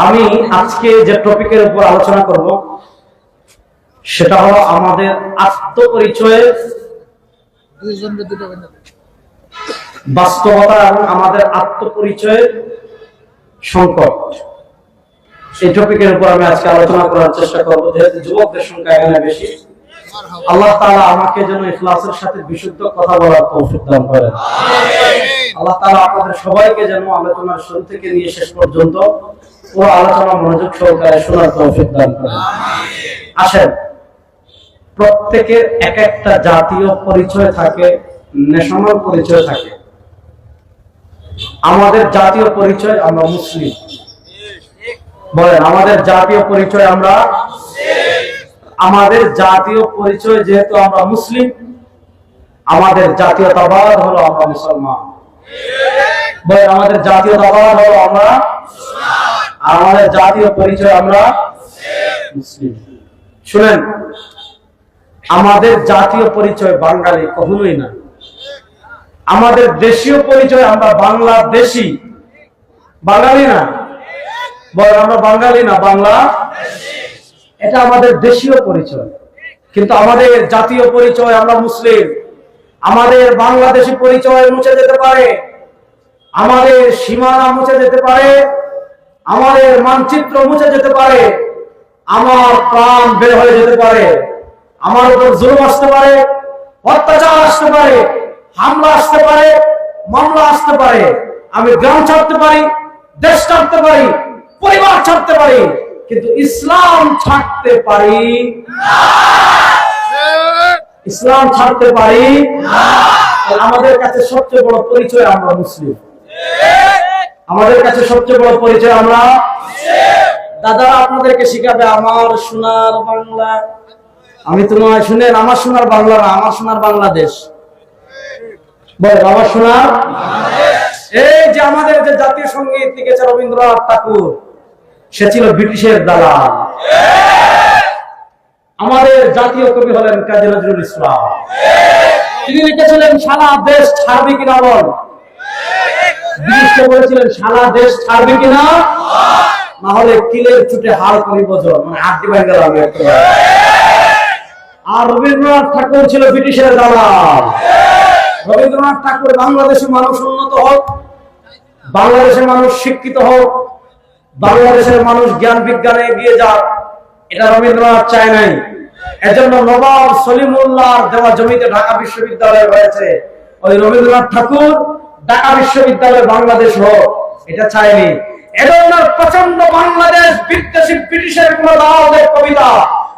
আমি আজকে যে টপিকের উপর আলোচনা করব সেটা হলো আমাদের আত্মপরিচয়ের বাস্তবতা এবং আমাদের আত্মপরিচয়ের সংকট। এই টপিকের উপর আমি আজকে আলোচনা করার চেষ্টা করবো, যেহেতু যুবকদের সংখ্যা এখানে বেশি। আল্লাহ তাআলা আমাকে যেন ইখলাসের সাথে বিশুদ্ধ কথা বলার তৌফিক দান করেন। আল্লাহ তাআলা আপনাদের সবাইকে যেন আলোচনার শুরু থেকে নিয়ে শেষ পর্যন্ত পুরো আলোচনা মনোযোগ সহকারে শোনার তৌফিক দান করেন। আসেন, প্রত্যেকের এক একটা জাতীয় পরিচয় থাকে, ন্যাশনাল পরিচয় থাকে। আমাদের জাতীয় পরিচয় আমরা মুসলিম। বলেন, আমাদের জাতীয় পরিচয় আমরা আমাদের জাতীয় পরিচয় যেহেতু আমরা মুসলিম, আমাদের জাতীয়তাবাদ হলো আমরা মুসলমান। বলেন, আমাদের জাতীয়তাবাদ হলো আমরা, আর আমাদের জাতীয় পরিচয় আমরা মুসলিম। শুনেন, আমাদের জাতীয় পরিচয় বাঙালি কখনোই না। আমাদের দেশীয় পরিচয় আমরা বাংলাদেশী, বাঙালি না। বলেন, আমরা বাঙালি না, বাংলা, এটা আমাদের দেশীয় পরিচয়। কিন্তু আমাদের জাতীয় পরিচয় আমরা মুসলিম। আমাদের বাংলাদেশী পরিচয় মুছে যেতে পারে, আমাদের সীমানা মুছে যেতে পারে, আমাদের মানচিত্র মুছে যেতে পারে, আমার প্রাণ বের হয়ে যেতে পারে, আমার উপর জুলুম আসতে পারে, অত্যাচার আসতে পারে, হামলা আসতে পারে, মামলা আসতে পারে, আমি গ্রাম ছাড়তে পারি, দেশ ছাড়তে পারি, পরিবার ছাড়তে পারি, কিন্তু ইসলাম ছাড়তে পারি না। ইসলাম ছাড়তে পারি না। আমাদের কাছে সবচেয়ে বড় পরিচয় আমরা মুসলিম। আমাদের কাছে সবচেয়ে বড় পরিচয় আমরা। দাদা আপনাদেরকে শিখাবে আমার সোনার বাংলা। আমি তো নয়, শুনেন, আমার সোনার বাংলা না, আমার সোনার বাংলাদেশ। বল, আমার সোনার এই যে আমাদের যে জাতীয় সঙ্গীত লিখেছে রবীন্দ্রনাথ ঠাকুর, সে ছিল ব্রিটিশের দালাল। আমাদের জাতীয় কবি হলেন কাজী নজরুল ইসলাম। তিনি লিখেছিলেন সারা দেশ ছাড়বে কিনা। বল, ব্রিটিশকে বলেছিলেন সারা দেশ ছাড়বে কিনা, না হলে কিলের চুটে হাড় করিব জল, মানে হাড্ডি ভেঙে গেল আমি একটা। আর রবীন্দ্রনাথ ঠাকুর ছিল ব্রিটিশের দালাল। রবীন্দ্রনাথ ঠাকুর বাংলাদেশের মানুষ উন্নত হোক, বাংলাদেশের মানুষ শিক্ষিত হোক, বাংলাদেশের মানুষ জ্ঞান বিজ্ঞানে এগিয়ে যাক, এটা রবীন্দ্রনাথ চায় নাই। এজন্য নবাব সলিমুল্লাহর দেওয়া জমিতে ঢাকা বিশ্ববিদ্যালয় হয়েছে। ওই রবীন্দ্রনাথ ঠাকুর ঢাকা বিশ্ববিদ্যালয় বাংলাদেশ হোক, এটা চায়নি। এজন্য প্রচন্ড বাংলাদেশ বিদ্বেষী ব্রিটিশের কোন দালালদের কবিতা,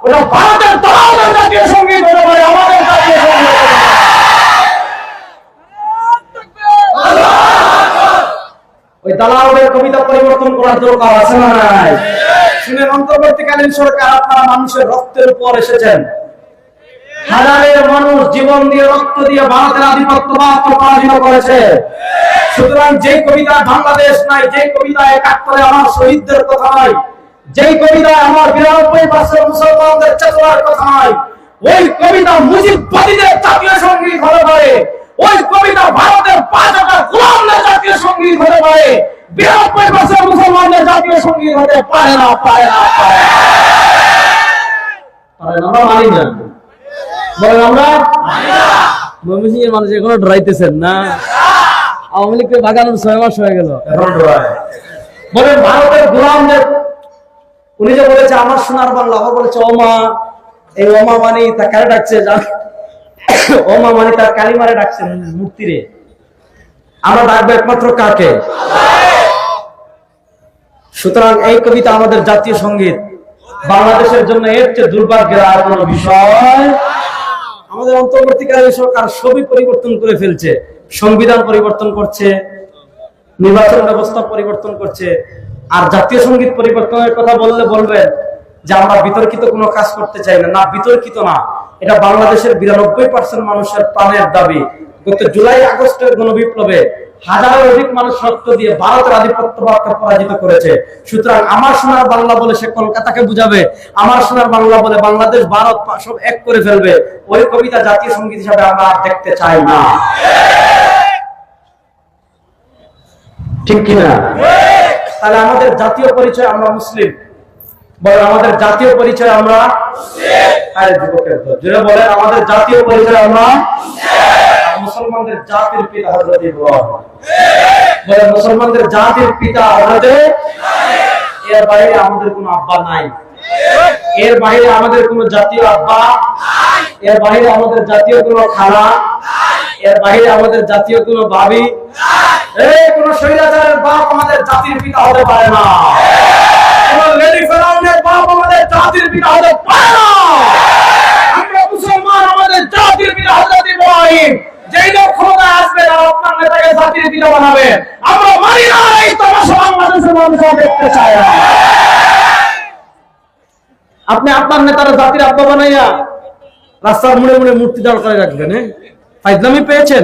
ওটা ভারতের দালালদের জাতীয় সঙ্গীত হতে পারে, আমাদের জাতীয় সঙ্গীত। ওই দালালদের কবিতা পরিবর্তন করার দরকার আছে না নাই? শুনেন, অন্তর্বর্তীকালীন সরকার আপনারা মানুষের রক্তের উপর এসেছেন। হাজারের মানুষ জীবন দিয়ে, রক্ত দিয়ে ভারতের আধিপত্যবাদকে পরাজিত করেছে। সুতরাং যে কবিতায় বাংলাদেশ নাই, যে কবিতায় একাত্তরে আমার শহীদদের কথা নাই, যেই কবিতায় আমার 92% মুসলমানদের চেতনার কথা নাই, ওই কবিতা মুজিববাদীদের জাতীয় সঙ্গীত হতে পারে। ওই কবিতা ভারতের 5টা গোলামদের জাতীয় সঙ্গীত হতে পারে। 92% মুসলমানদের জাতীয় সঙ্গীত হতে পারে না, পারে না, পারে না। আমরা মানি না। বলেন, আমরা মানি না। ময়মনসিংহের মানুষ এখনো ডরাইতেছেন না? আওয়ামী লীগকে ভাগানোর 6 মাস হয়ে গেল, এখন ডরায়। বলেন, ভারতের গোলামদের, উনি যে বলেছে আমার সোনার বাংলা, আবার বলেছে ওমা। এই ওমা মানে তা কারে ডাকছে? ওমা মানে তার কালিমারে ডাকছে, মূর্তিরে। আমরা ডাকবো একমাত্র কাকে? সুতরাং এই কবিতা আমাদের জাতীয় সঙ্গীত। বাংলাদেশের জন্য এর চেয়ে দুর্ভাগ্যের আর কোনো বিষয়। আমাদের অন্তর্বর্তীকালীন সরকার সবই পরিবর্তন করে ফেলছে। সংবিধান পরিবর্তন করছে, নির্বাচন ব্যবস্থা পরিবর্তন করছে। আর জাতীয় সঙ্গীত পরিবর্তনের কথা বললে বলবেন যে আমরা বিতর্কিত কোনো কাজ করতে চাই না। না, বিতর্কিত না, এটা বাংলাদেশের 92% মানুষের প্রাণের দাবি। গত জুলাই আগস্টের গণবিপ্লবে হাজারের অধিক মানুষ রক্ত দিয়ে ভারতের আধিপত্যবাদকে পরাজিত করেছে। সুতরাং আমার সোনার বাংলা বলে সে কলকাতাকে বুঝাবে, আমার সোনার বাংলা বলে বাংলাদেশ ভারত সব এক করে ফেলবে। ওই কবিতা জাতীয় সঙ্গীত হিসাবে আমরা দেখতে চাই না। ঠিক কিনা? তাহলে আমাদের জাতীয় পরিচয় আমরা মুসলিম। বলেন আমাদের জাতীয় পরিচয় আমরা মুসলিম। আরে যুবকের দল যারা বলেন আমাদের জাতীয় পরিচয় আমরা মুসলিম। মুসলমানদের জাতির পিতা হযরত ইব্রাহিম। বলেন মুসলমানদের জাতির পিতা হযরত ইব্রাহিম। এর বাইরে আমাদের কোনো আব্বা নাই, এর বাইরে আমাদের কোনো জাতীয় আব্বা নাই, এর বাইরে আমাদের জাতীয় কোনো খালা নাই, এর বাইরে আমাদের জাতীয় কোনো ভাবি নাই। এই কোন স্বৈরাচারের বাপ আমাদের জাতির পিতা হতে পারে না, কোন লেডি ফেরাউনের বাপ আমাদের জাতির পিতা হতে পারে না। আমরা মুসলমান, আমাদের জাতির পিতা হযরত ইব্রাহিম। যেই লোক ক্ষমতায় আসবে তারা আপনার নেতাকে জাতির পিতা বানাবে। আমরা মানি না, এই তামাশা বাংলাদেশের মানুষ দেখতে চায় না। আপনি আপনার নেতারা জাতির আব্বা বানাইয়া রাস্তার মুড়ে মুড়ে মূর্তি দাঁড় করে রাখবেন। ফাইজলামি পেয়েছেন?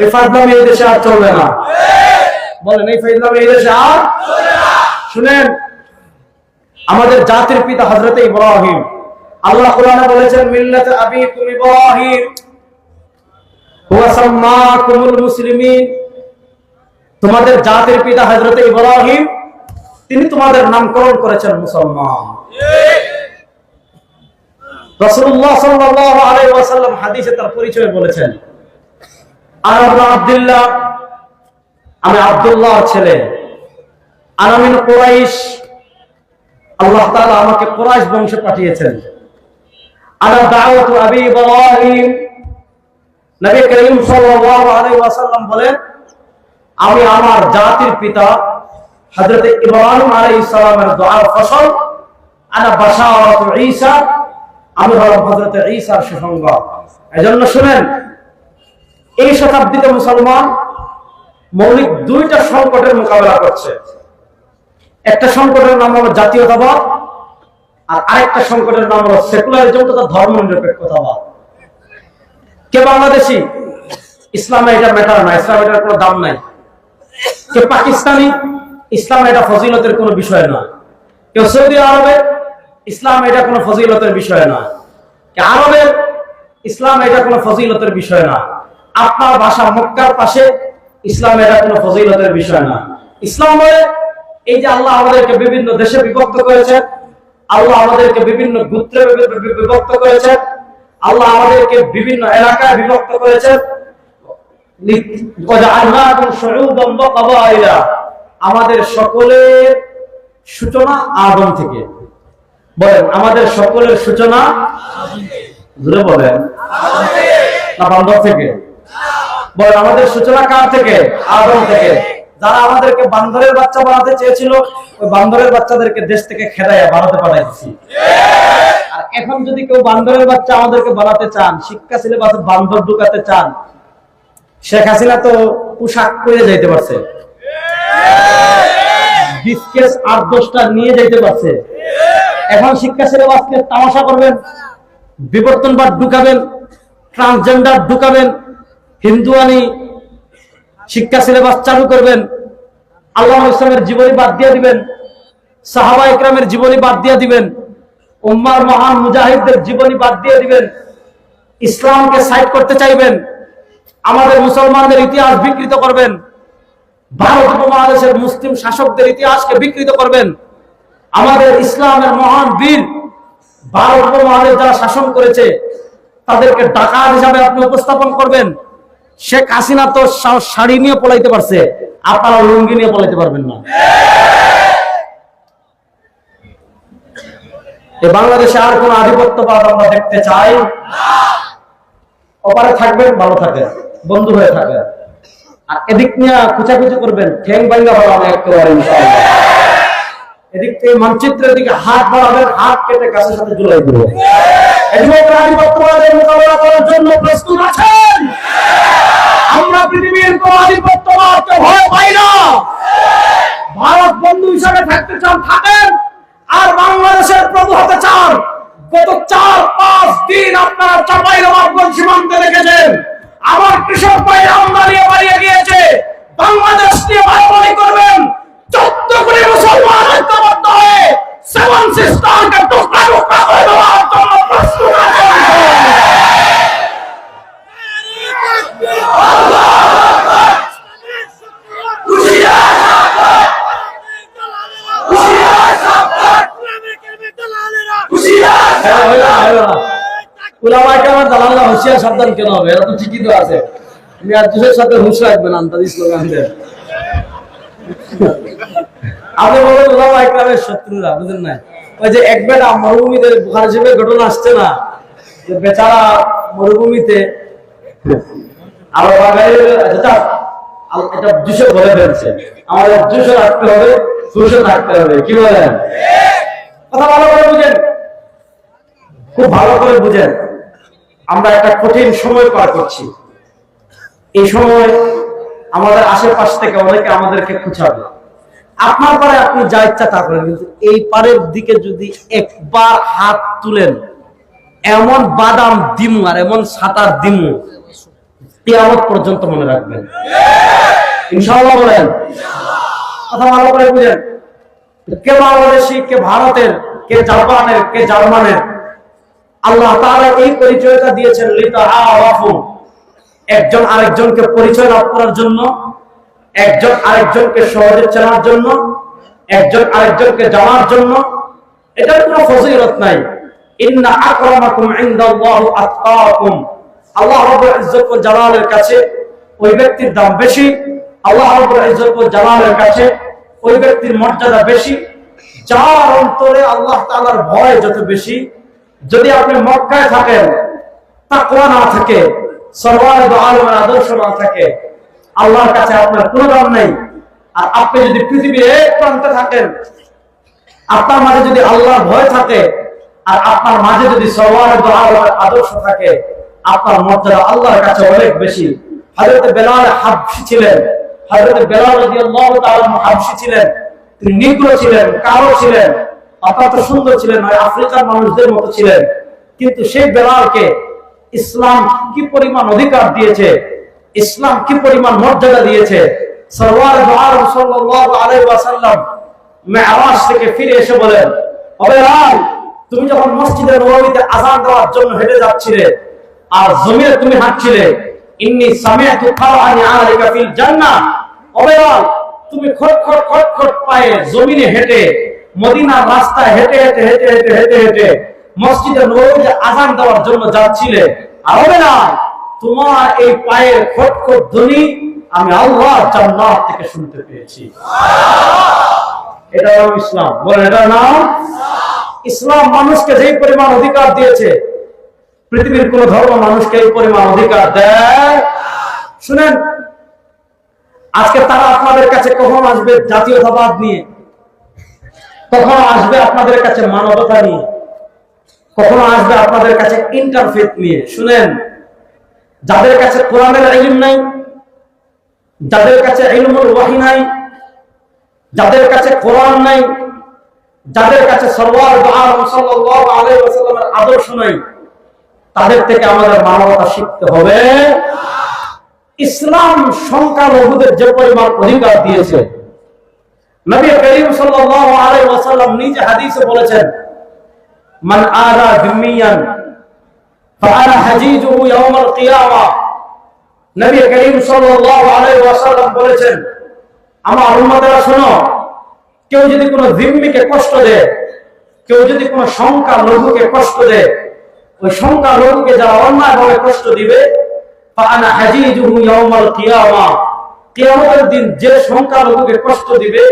এই ফাইজলামি এই দেশে আর চলবে না। বলেন এই ফাইজলামি এই দেশে আর চলবে না। শুনেন, আমাদের জাতির পিতা হযরত ইব্রাহিম। আল্লাহ কোরআনে বলেছেন মিল্লাত আবিকুম ইব্রাহিম হুয়া সাম্মাকুমুল মুসলিমিন। তোমাদের জাতির পিতা হযরত ইব্রাহিম, তিনি তোমাদের নামকরণ করেছেন মুসলমান। রাসূলুল্লাহ সাল্লাল্লাহু আলাইহি ওয়াসাল্লাম হাদিসে তার পরিচয় বলেছেন, আনা আব্দুল্লাহ, আমি আব্দুল্লাহর ছেলে। আনা মিন কুরাইশ, আল্লাহ তাআলা আমাকে কুরাইশ বংশে পাঠিয়েছেন। আনা দাওয়াতু আবি ইব্রাহিম, নবী করিম সাল্লাল্লাহু আলাইহি ওয়াসাল্লাম বলেন, আমি আমার জাতির পিতা হযরত ইব্রাহিম আলাইহিস সালামের দোয়ার ফসল। আনা বাশারাতু ঈসা, আমি হলাম হযরত ঈসার সুসংবাদ। এজন্য শুনেন, এই শতাব্দীতে মুসলমান মৌলিক দুইটা সংকটের মোকাবেলা করছে। একটা সংকটের নাম হলো জাতীয়তাবাদ, আর আরেকটা সংকটের নাম হলো সেকুলারিজম তথা ধর্মনিরপেক্ষতাবাদ। কে বাংলাদেশি? ইসলামে এটা ম্যাটার না, ইসলামে এটার কোনো দাম নাই। কে পাকিস্তানি? ইসলামে এটা ফজিলতের কোনো বিষয় না। কেউ সৌদি আরবের? ইসলাম এটা কোনো ফজিলতের বিষয় না। কে আরবের? ইসলাম এটা কোনো ফজিলতের বিষয় না। আপনার ভাষা মক্কার পাশে, ইসলাম এটা কোনো ফজিলতের বিষয় না। ইসলাম বলে এই যে আল্লাহ আমাদেরকে বিভিন্ন দেশে বিভক্ত করেছেন, আল্লাহ আমাদেরকে বিভিন্ন গোত্রে বিভক্ত করেছেন, আল্লাহ আমাদেরকে বিভিন্ন এলাকায় বিভক্ত করেছেন। আমাদের সকলের সূচনা আদম থেকে। বলেন আমাদের সকলের সূচনা জোরে বলেন না বান্দর থেকে? বলেন আমাদের সূচনা কার থেকে? আদম থেকে। যারা আমাদেরকে বান্দরের বাচ্চা বানাতে চেয়েছিল, ওই বান্দরের বাচ্চাদেরকে দেশ থেকে খেদাইয়া ভারতে পাঠাইছি। আর এখন যদি কেউ বান্দরের বাচ্চা আমাদেরকে বানাতে চান, শিক্ষা সিলেবাসে বান্দর ঢুকাতে চান, শেখ হাসিনা তো পোশাক পরে যাইতে পারছে, বিস্কেট 8-10টা নিয়ে যাইতে পারছে। এখন শিক্ষা সিলেবাসকে তামাশা করবেন, বিবর্তনবাদ ঢুকাবেন, ট্রান্সজেন্ডার ঢুকাবেন, হিন্দুয়ানি শিক্ষা সিলেবাস চালু করবেন, আল্লাহ ইসলামের জীবনী বাদ দিয়ে দিবেন, সাহাবা ইকরামের জীবনী বাদ দিয়ে দিবেন, উম্মার মহান মুজাহিদদের জীবনী বাদ দিয়ে দিবেন, ইসলামকে সাইড করতে চাইবেন, আমাদের মুসলমানদের ইতিহাস বিকৃত করবেন, ভারত উপমহাদেশের মুসলিম শাসকদের ইতিহাসকে বিকৃত করবেন, আমাদের ইসলামের মহান বীর ভারত উপমহাদেশ যারা শাসন করেছে তাদেরকে ডাকাত হিসাবে আপনি উপস্থাপন করবেন। শেখ হাসিনা তো শাড়ি নিয়ে পলাইতে পারছে, আপনারা লুঙ্গি নিয়ে পলাইতে পারবেন না। এই বাংলাদেশে আর কোন আধিপত্যবাদ আমরা দেখতে চাই না। ওপারে থাকবেন, ভালো থাকেন, বন্ধু হয়ে থাকেন, আর এদিক নিয়ে খুচাখুচি করবেন, ঠ্যাং ভাঙ্গা বাড়াবেন একেবারে ইনশাআল্লাহ। এদিক থেকে মানচিত্রের দিকে হাত বাড়াবেন, হাত কেটে গাছের সাথে ঝুলাই দেবেন। আধিপত্যবাদের মোকাবেলা করার জন্য প্রস্তুত আছেন? আমরা পৃথিবীর কোন আধিপত্যবাদকে ভয় পাই না। ভারত বন্ধু হিসাবে থাকতে চান, থাকেন, আর বাংলাদেশের প্রভু হতে চান। গত 4-5 দিন আপনারা চাঁপাইনবাবগঞ্জ সীমান্তে দেখেছেন, আমার কৃষক ভাইরা আমদানি বাড়িয়ে গিয়েছে। বাংলাদেশ নিয়ে বাড়াবাড়ি করবেন, 14 কোটি মুসলমান ঐক্যবদ্ধ হয়ে 7 সিস্টারকে টুকরা টুকরা করে দেওয়ার জন্য প্রস্তুত আছেন। উলামায়ে কেরামের দালালরা হুঁশিয়ার সাবধান কেন হবে? এরা তো ঠিকই তো আছে। মিয়াঁ জুসের সাথে হুঁশ রাখবেন আন্তাজি স্লোগান দেন। আপনি বলেন উলামায়ে কেরামের শত্রুরা, বুঝেন না? ওই যে এক বেটা মরুভূমিতে বুখারী শরীফের ঘটনা আসছে না, যে বেচারা মরুভূমিতে এটা জুসে বলে ফেলছে, আমাদের জুসে রাখতে হবে, জুসে থাকতে হবে। কি বলেন? কথা ভালো করে বুঝেন, খুব ভালো করে বুঝেন। আমরা একটা কঠিন সময় পার করছি। এই সময় আমাদের আশেপাশ থেকে অনেকে আমাদেরকে খুঁচাবে। আপনার পারে আপনি যা ইচ্ছা তা করেন, কিন্তু এই পারের দিকে যদি একবার হাত তুলেন, এমন বাদাম দিমু আর এমন সাঁতার দিমু, কিয়ামত পর্যন্ত মনে রাখবেন। ইনশাআল্লাহ বলেন। কথা ভালো করে বুঝেন। কে বাংলাদেশি, কে ভারতের, কে জাপানের, কে জার্মানের, আল্লাহ তাআলা এই পরিচয়টা দিয়েছেন লিতাআরাফু, একজন আরেকজনকে পরিচয় লাভ করার জন্য, একজন আরেকজনকে সহজে চেনার জন্য, একজন আরেকজনকে জানার জন্য। এটার কোনো ফজিলত নাই। ইন্না আকরামাকুম ইনদাল্লাহি আতকাকুম, আল্লাহ রাব্বুল ইজ্জত ওয়াল জালালের কাছে ওই ব্যক্তির দাম বেশি, আল্লাহ রাব্বুল ইজ্জত ওয়াল জালালের কাছে ওই ব্যক্তির মর্যাদা বেশি যার অন্তরে আল্লাহ তাআলার ভয় যত বেশি। যদি আপনি মক্কায় থাকেন, তাকওয়া না থাকে, সরওয়ারে দু আলমের আদর্শ না থাকে, আল্লাহর কাছে আপনার কোনো দাম নেই। আর আপনি যদি পৃথিবীর এক প্রান্তে থাকেন, আপনার মাঝে যদি আল্লাহর ভয় থাকে, আর আপনার মাঝে যদি সরওয়ারে দু আলমের আদর্শ থাকে, আপনার মর্যাদা আল্লাহর কাছে অনেক বেশি। হযরত বেলাল হাবশী ছিলেন, হযরত বেলাল রাদিয়াল্লাহু তাআলা হাবশী ছিলেন, তিনি নিগ্রো ছিলেন, কালো ছিলেন, অত্যন্ত সুন্দর ছিলেন, আফ্রিকার মানুষদের মতো ছিলেন। কিন্তু সেই বেলালকে ইসলাম কি পরিমাণ অধিকার দিয়েছে, ইসলাম কি পরিমাণ মর্যাদা দিয়েছে। সরওয়ারে দু আলম সাল্লাল্লাহু আলাইহি ওয়াসাল্লাম মেরাজ থেকে ফিরে এসে বলেন, ও বেলাল, তুমি যখন মসজিদে নববীতে আযান দেওয়ার জন্য হেঁটে যাচ্ছিলে আর জমিনে তুমি হাঁটছিলে, ইন্নী সামিআতু কারআনি আলাইকা ফিল জান্নাহ, ও বেলাল, তুমি খটখট খটখট পায়ে জমিনে হেঁটে মদিনার রাস্তায় হেঁটে হেঁটে হেঁটে হেঁটে হেঁটে হেঁটে মসজিদে নববীতে আযান দেওয়ার জন্য যাচ্ছিলে, আর ও বেলাল, তোমার এই পায়ের খটখট ধ্বনি আমি আল্লাহর জান্নাত থেকে শুনতে পেয়েছি। এটা হলো ইসলাম। বলেন, এটার নাম ইসলাম। মানুষকে যেই পরিমাণ অধিকার দিয়েছে, পৃথিবীর কোন ধর্ম মানুষকে এই পরিমাণ অধিকার দেয়। শুনেন, আজকে তারা আপনাদের কাছে কখন আসবে জাতীয়তাবাদ নিয়ে, কখনো আসবে আপনাদের কাছে মানবতা নিয়ে, কখনো আসবে আপনাদের কাছে ইন্টারফেথ নিয়ে। শুনেন, যাদের কাছে কোরআনের ইলম নাই, যাদের কাছে ইলমুল ওয়াহী নাই, যাদের কাছে কোরআন নাই, যাদের কাছে সরওয়ার দু আলম সাল্লাল্লাহু আলাইহি ওয়াসাল্লামের আদর্শ নাই, তাদের থেকে আমাদের মানবতা শিখতে হবে। ইসলাম সংখ্যালঘুদের যে পরিমাণ অধিকার দিয়েছে, নবী করিম সাল্লাল্লাহু আলাইহি ওয়াসাল্লাম নিজে হাদিসে বলেছেন, মান আরা যিম্মিয়ান ফাআনা হাজিজুহু ইয়াউমাল কিয়ামাহ। নবী করিম সাল্লাল্লাহু আলাইহি ওয়াসাল্লাম বলেছেন, আমার উম্মতেরা শোনো, কেউ যদি কোনো যিম্মিকে কষ্ট দেয়, কেউ যদি কোনো সংখ্যালঘুকে কষ্ট দেয়, ওই সংখ্যালঘুকে যারা অন্যায়ভাবে কষ্ট দিবে, ফাআনা হাজিজুহু ইয়াউমাল কিয়ামাহ, কিয়ামতের দিন যে সংখ্যালঘুকে কষ্ট দিবে,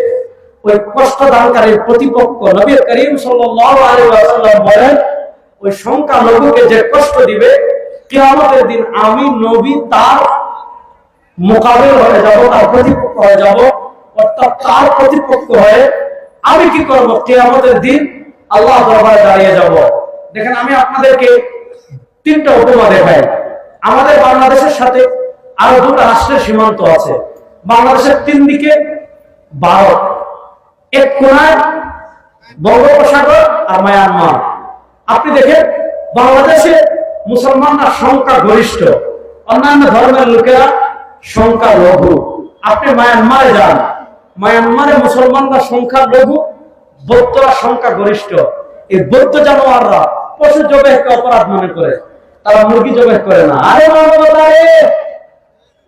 ওই কষ্টদানকারীর প্রতিপক্ষ নবী করিম সাল্লাল্লাহু আলাইহি ওয়াসাল্লাম বলেন, ওই সংখ্যালঘুকে যে কষ্ট দিবে, কিয়ামতের দিন আমি নবী তার মোকাবেলা হয়ে যাব, তার প্রতিপক্ষ হয়ে যাব, অর্থাৎ তার প্রতিপক্ষ হয়ে আমি কি করব? কিয়ামতের দিন আল্লাহ দরবারে দাঁড়িয়ে যাব। দেখেন, আমি আপনাদেরকে তিনটা উপমা দেখাই। আমাদের বাংলাদেশের সাথে আরো দুটো রাষ্ট্রের সীমান্ত আছে। বাংলাদেশের তিন দিকে ভারত, এক কোণায় বঙ্গোপসাগর আর মায়ানমার। আপনি দেখেন, বাংলাদেশে মুসলমানরা সংখ্যা গরিষ্ঠ, অন্যান্য ধর্মের লোকেরা সংখ্যা লঘু। আপনি মায়ানমারে যান, মায়ানমারে মুসলমানরা সংখ্যা লঘু, বৌদ্ধরা সংখ্যা গরিষ্ঠ। এই বৌদ্ধ জানোয়াররা পশু জবেহকে অপরাধ মনে করে, তারা মুরগি জবেহ করে না। আরে মানবতা রে,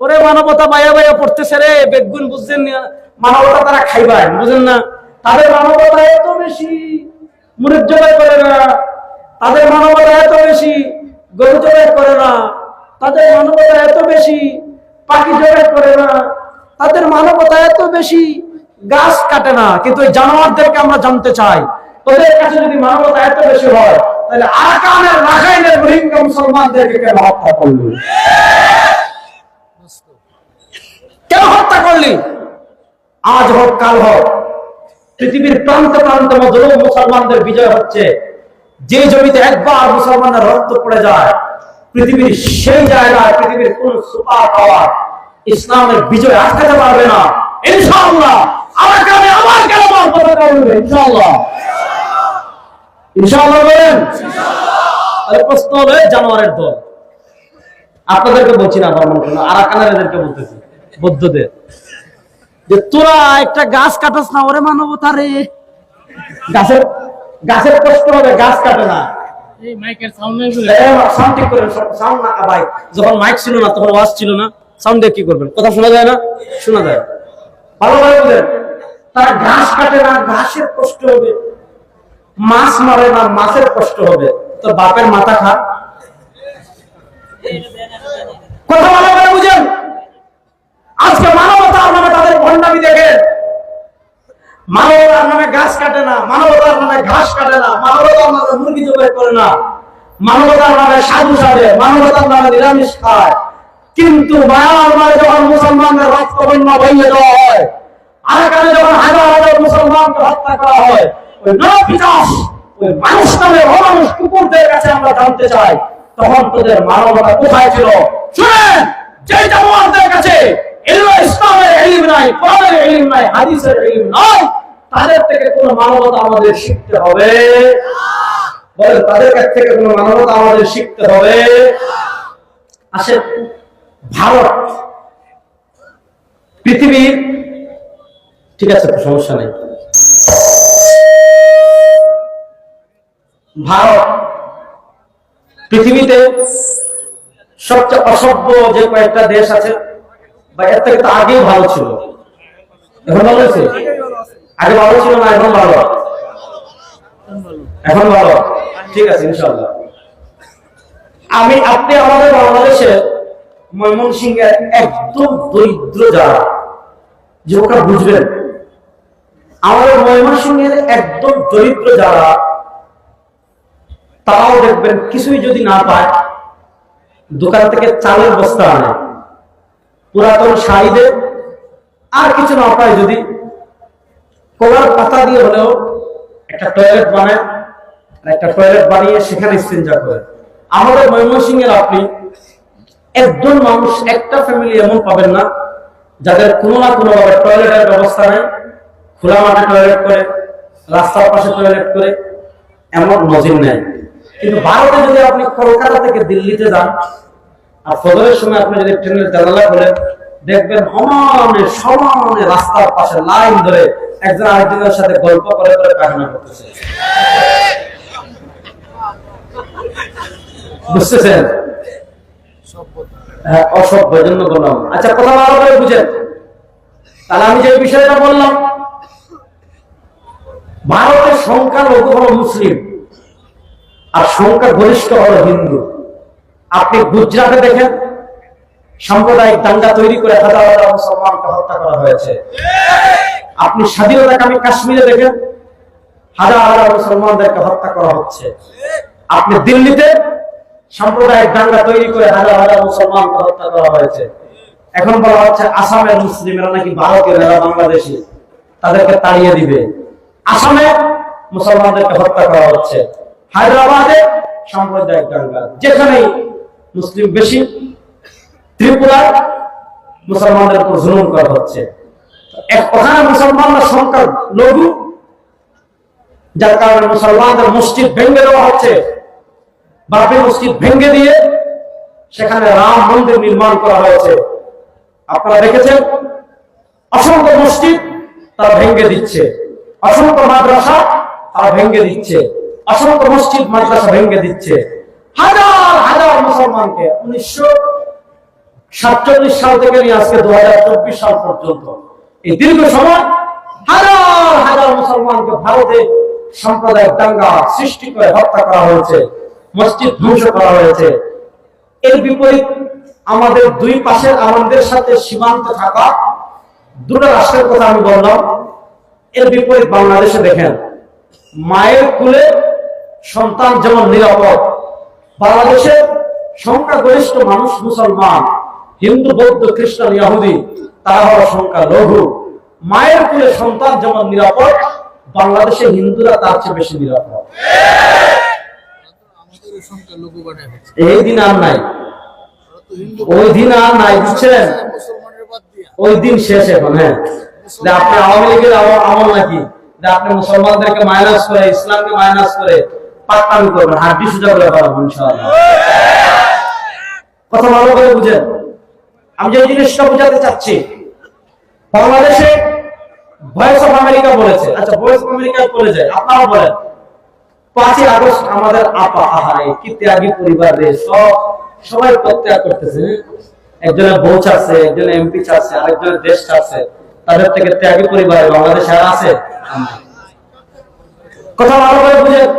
ওরে মানবতা বায়া বায়া পড়তেছে রে, বেগুন বুঝছেন না, মানবতা তারা খাইবায়, বুঝেন না? তাদের মানবতা এত বেশি, মুরগি জবেহ করে না, তাদের মানবতা এত বেশি, গরু জবাই করে না। তাদের মানবতা এত বেশি, পাখি জবাই করে না। তাদের মানবতা এত বেশি, গাছ কাটে না। কিন্তু ওই জানোয়ারদেরকে আমরা জানতে চাই, ওদের কাছে যদি মানবতা এত বেশি হয়, তাহলে আরাকানের রাখাইনের রোহিঙ্গা মুসলমানদেরকে কেন হত্যা করলি? কেন হত্যা করলি? আজ হোক কাল হোক, পৃথিবীর প্রান্তে প্রান্তে মজলুম মুসলমানদের বিজয় হচ্ছে। যে জমিতে একবার মুসলমানদের রক্ত পড়ে যায়, পৃথিবীর সেই জায়গায় পৃথিবীর কোন সুপার পাওয়ার ইসলামের বিজয় আটকাতে পারবে না। ইনশাআল্লাহ আমার কাছে আমার কালেমার পতাকা উড়বে ইনশাআল্লাহ। ইনশাআল্লাহ বলেন। আর প্রশ্ন হলো জানোয়ারের দল, আপনাদেরকে বলছি না, আরাকানেরদেরকে বলতেছি, বৌদ্ধদের, যে তোরা একটা গাছ কাটাস না, ওরে মানবতা রে। গাছের গাছের কষ্ট হবে, গাছ কাটে না। যখন মাইক ছিল না, তখন ওয়াজ ছিল না, সাউন্ড দিয়ে কি করবেন? কথা শোনা যায় না? শোনা যায়। ভালোভাবে বুঝেন, তারা ঘাস কাটে না, ঘাসের কষ্ট হবে। মাছ মারে না, মাছের কষ্ট হবে। তো বাপের মাথা খা। কথা ভালোভাবে বুঝেন। আজকে মানবতার নামে তাদের ভণ্ডামি দেখে, মানবতার নামে গাছ কাটে না, মানবতার নামে ঘাস কাটে না, মানবতার নামে মুরগি জবাই করে না, মানবতার নামে সাধু সাজে, মানবতার নামে নিরামিষ খায়। কিন্তু মায়ানমারে যখন মুসলমানদের রক্ত বন্যা বইয়ে দেওয়া হয়, আরাকানে যখন হাজার হাজার মুসলমানকে হত্যা করা হয়, ওই নরপিশাচ, ওই মানুষ নামে অমানুষ কুকুরদের কাছে আমরা জানতে চাই, তখন তোদের মানবতা কোথায় ছিল? শুনেন, যে জানোয়ারদের কাছে ইসলামের ইলম নাই, কোরআনের ইলম নাই, হাদিসের ইলম নাই, তাদের থেকে কোন মানবতা আমাদের শিখতে হবে? বলেন, তাদের কাছ থেকে কোন মানবতা আমাদের শিখতে হবে? আসেন, ভারত পৃথিবীর, ঠিক আছে সমস্যা নেই, ভারত পৃথিবীতে সবচেয়ে অসভ্য যে কয়েকটা দেশ আছে, বা এর থেকে তো আগেও ভালো ছিল, এখন ভালো হয়েছে? আগে ভালো ছিল না, এখন ভালো? এখন ভালো, ঠিক আছে ইনশাআল্লাহ। আপনি আমাদের বাংলাদেশে ময়মনসিংহের একদম দরিদ্র যারা, যুবকরা বুঝবেন, আমাদের ময়মনসিংহের একদম দরিদ্র যারা, তারাও দেখবেন কিছুই যদি না পায়, দোকান থেকে চালের বস্তা আনে, পুরাতন শাড়ি দেয়, আর কিছু না পায় যদি কলার পাতা দিয়ে হলেও একটা টয়লেট বানায়, একটা টয়লেট বানিয়ে সেখানে ইস্তেঞ্জা করে। আমাদের ময়মনসিংহের আপনি একজন মানুষ, একটা ফ্যামিলি এমন পাবেন না যাদের কোনো না কোনো ভাবে টয়লেটের ব্যবস্থা নেই, খোলা মাঠে টয়লেট করে, রাস্তার পাশে টয়লেট করে, এমন নজির নেই। কিন্তু ভারতে যদি আপনি কলকাতা থেকে দিল্লিতে যান, আর ফজরের সময় আপনি যদি ট্রেনের জানালা খোলেন, দেখবেন সমানে সমানে রাস্তার পাশে লাইন ধরে একজন আরেকজনের সাথে গল্প করে করে পায়খানা করতেছে। বুঝতেছেন? অসভ্য, জন্য বললাম। আচ্ছা, কথা ভালো করে বুঝেন। তাহলে আমি যে বিষয়টা বললাম, ভারতের সংখ্যালঘু হলো মুসলিম, আর সংখ্যা গরিষ্ঠ হলো হিন্দু। আপনি গুজরাটে দেখেন, সাম্প্রদায়িক দাঙ্গা তৈরি করে হাজার হাজার মুসলমানকে হত্যা করা হয়েছে। আপনি স্বাধীনতাকামী কাশ্মীরে দেখেন, হাজার হাজার মুসলমানদেরকে হত্যা করা হচ্ছে। আপনি দিল্লিতে সাম্প্রদায়িক দাঙ্গা তৈরি করে হাজার হাজার মুসলমানকে হত্যা করা হয়েছে। এখন বলা হচ্ছে আসামের মুসলিমরা নাকি ভারতীয়, এরা বাংলাদেশি, তাদেরকে তাড়িয়ে দিবে। আসামে মুসলমানদেরকে হত্যা করা হচ্ছে। হায়দ্রাবাদে সাম্প্রদায়িক দাঙ্গা, যেখানেই মুসলিম বেশি। ত্রিপুরায় মুসলমানদের উপর জুলুম করা হচ্ছে। ওখানে মুসলমানদের সংখ্যা লঘু, যার কারণে মুসলমানদের মসজিদ ভেঙে দেওয়া হচ্ছে। বাবরি মসজিদ ভেঙে দিয়ে সেখানে রাম মন্দির নির্মাণ করা হয়েছে। আপনারা দেখেছেন, অসংখ্য মসজিদ তারা ভেঙে দিচ্ছে, অসংখ্য মাদ্রাসা তারা ভেঙে দিচ্ছে, অসংখ্য মসজিদ মাদ্রাসা ভেঙে দিচ্ছে। হাজার হাজার মুসলমানকে 1947 সাল থেকে নিয়ে আজকে 2024 সাল পর্যন্ত এই দীর্ঘ সময় হাজার হাজার মুসলমানকে ভারতে সাম্প্রদায়িক দাঙ্গা সৃষ্টি করে হত্যা করা হয়েছে, মসজিদ ধ্বংস করা হয়েছে। এর বিপরীত আমাদের দুই পাশের আমাদের সাথে সীমান্তে থাকা দুটো রাষ্ট্রের কথা আমি বললাম। এর বিপরীত বাংলাদেশে দেখেন, মায়ের কুলে সন্তান যেমন নিরাপদ, বাংলাদেশের সংখ্যাগরিষ্ঠ মানুষ মুসলমান, হিন্দু, বৌদ্ধ, খ্রিস্টান, ইহুদি তারা হলো সংখ্যা লঘু। মায়ের কুলে সন্তান যেমন নিরাপদ, বাংলাদেশে হিন্দুরা তার চেয়ে বেশি নিরাপদ। এই দিন আর নাই, ওই দিন আর নাই, বুঝছেন? ওই দিন শেষ এখন। হ্যাঁ, আপনি আওয়ামী লীগের আমল নাকি আপনি মুসলমানদেরকে মাইনাস করে, ইসলামকে মাইনাস করে পাকড়ামি করবেন, হাড্ডি সোজা করে পারবেন ইনশাআল্লাহ। কথা ভালো করে বুঝেন। আমি যে জিনিসটা বোঝাতে চাচ্ছি, বাংলাদেশে ভয়েস অফ আমেরিকা বলেছে, আচ্ছা ভয়েস অফ আমেরিকা বলে যায়, আপনারা বলেন 5 আগস্ট আমাদের আপা, আহারে কি ত্যাগী পরিবার রে, সবাই প্রত্যাগ করতেছে। একজনের বউ আছে, একজনের এমপি আছে, আরেকজনের দেশ আছে, তাদের থেকে ত্যাগী পরিবার বাংলাদেশে আর আছে? কথা ভালো করে বুঝেন।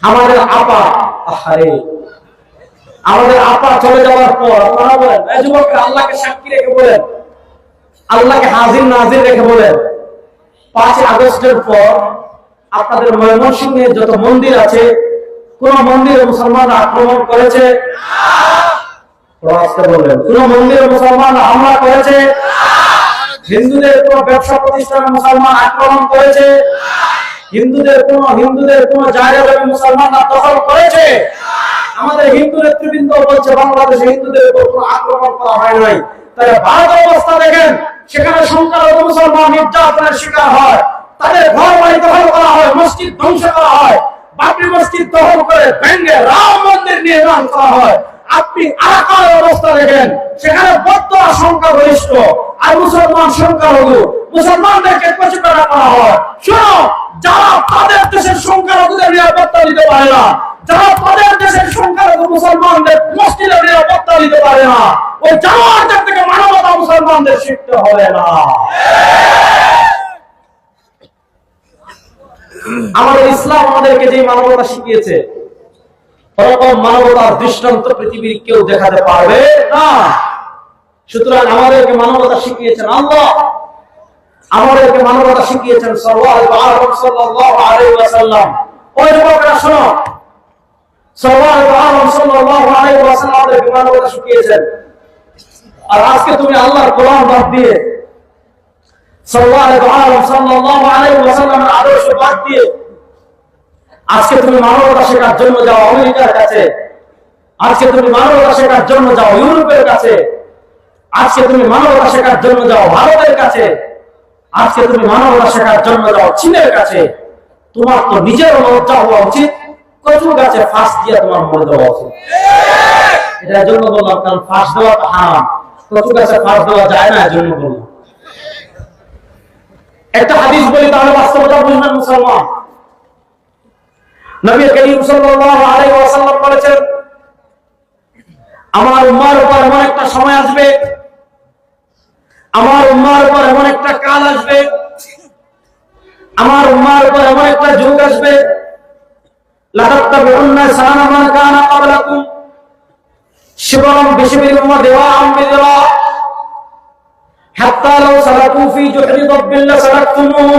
আমাদের আপা, আহারে আমাদের আপা চলে যাওয়ার পর আপনারা বলেন, এই যুবকরা আল্লাহকে সাক্ষী রেখে বলেন, আল্লাহকে হাজির নাজির রেখে বলেন, 5 আগস্টের পর আপনাদের ময়মনসিংহে যত মন্দির আছে, কোন মন্দিরে মুসলমানরা আক্রমণ করেছে? বলবেন, কোন মন্দিরে মুসলমানরা হামলা করেছে? হিন্দুদের কোন ব্যবসা প্রতিষ্ঠানে মুসলমান আক্রমণ করেছে? হিন্দুদের কোন জায়গা জমি মুসলমানরা দখল করেছে? আমাদের হিন্দু নেতৃবৃন্দ বলছে বাংলাদেশে হিন্দুদের উপর কোনো আক্রমণ করা হয় নাই। তাহলে ভারতের অবস্থা দেখেন, সেখানে সংখ্যালঘু মুসলমান নির্যাতনের শিকার হয়, তাদের ঘর বাড়ি দখল করা হয়, মসজিদ ধ্বংস করা হয়, বাবরি মসজিদ দখল করে ভেঙে রাম মন্দির নির্মাণ করা হয়। আপনি আরাকানের অবস্থা দেখেন, সেখানে বৌদ্ধরা সংখ্যাগরিষ্ঠ আর মুসলমান সংখ্যালঘু, মুসলমানদেরকে প্রচারণা করা হয়। শোনো, যারা তাদের দেশের সংখ্যালঘুদের নিরাপত্তা দিতে পারে না, যারা তাদের দেশের সংখ্যালঘু মুসলমানদের মসজিদের নিরাপত্তা দিতে পারে না, ওই জানোয়ারদের থেকে মানবতা মুসলমানদের শিখতে হবে না। আমাদের ইসলাম আমাদেরকে যে মানবতা শিখিয়েছে, ওরকম মানবতার দৃষ্টান্ত পৃথিবীর কেউ দেখাতে পারবে না। সুতরাং আমাদেরকে মানবতা শিখিয়েছেন আল্লাহ, আমাদেরকে মানবতা শিখিয়েছেন সাল্লাল্লাহু আলাইহি ওয়াসাল্লাম। ওই যুবকরা শোনো, সাল্লাল্লাহু আলাইহি ওয়াসাল্লাম আমাদেরকে মানবতা শিখিয়েছেন। আর আজকে তুমি আল্লাহর কোরআন বাদ দিয়ে, সাল্লাল্লাহু আলাইহি ওয়াসাল্লামের আদর্শ বাদ দিয়ে আজকে তুমি মানবতা শেখার জন্য যাও আমেরিকার কাছে, আজকে তুমি মানবতা শেখার জন্য যাও ইউরোপের কাছে, আজকে তুমি মানবতা শেখার জন্য যাও ভারতের কাছে, আজকে তুমি মানবতা শেখার জন্য যাও চীনের কাছে। তোমার তো নিজের লজ্জা হওয়া উচিত, কচু গাছে ফাঁস দিয়ে তোমার মরে দেওয়া উচিত। এটার জন্য বললাম, কারণ ফাঁস দেওয়া তো হারাম, কচু গাছে ফাঁস দেওয়া যায় না, এর জন্য বললাম। একটা হাদিস বলি, তাহলে বাস্তবতা বুঝবেন মুসলমান। নবী করিম সাল্লাল্লাহু আলাইহি ওয়াসাল্লাম বলেছেন, আমার উম্মার উপর এমন একটা সময় আসবে, আমার উম্মার উপর এমন একটা কাল আসবে, আমার উম্মার উপর এমন একটা যুগ আসবে, লাতাত্তাবিউন্না সানানা মান কানা ক্বাবলাকুম শিবরান বিশিবরিন ওয়া দিরাআন বিদিরা হাত্তা লাউ সালাকু ফি জুহরি দাব্বিল লাসালাকতুমুহু।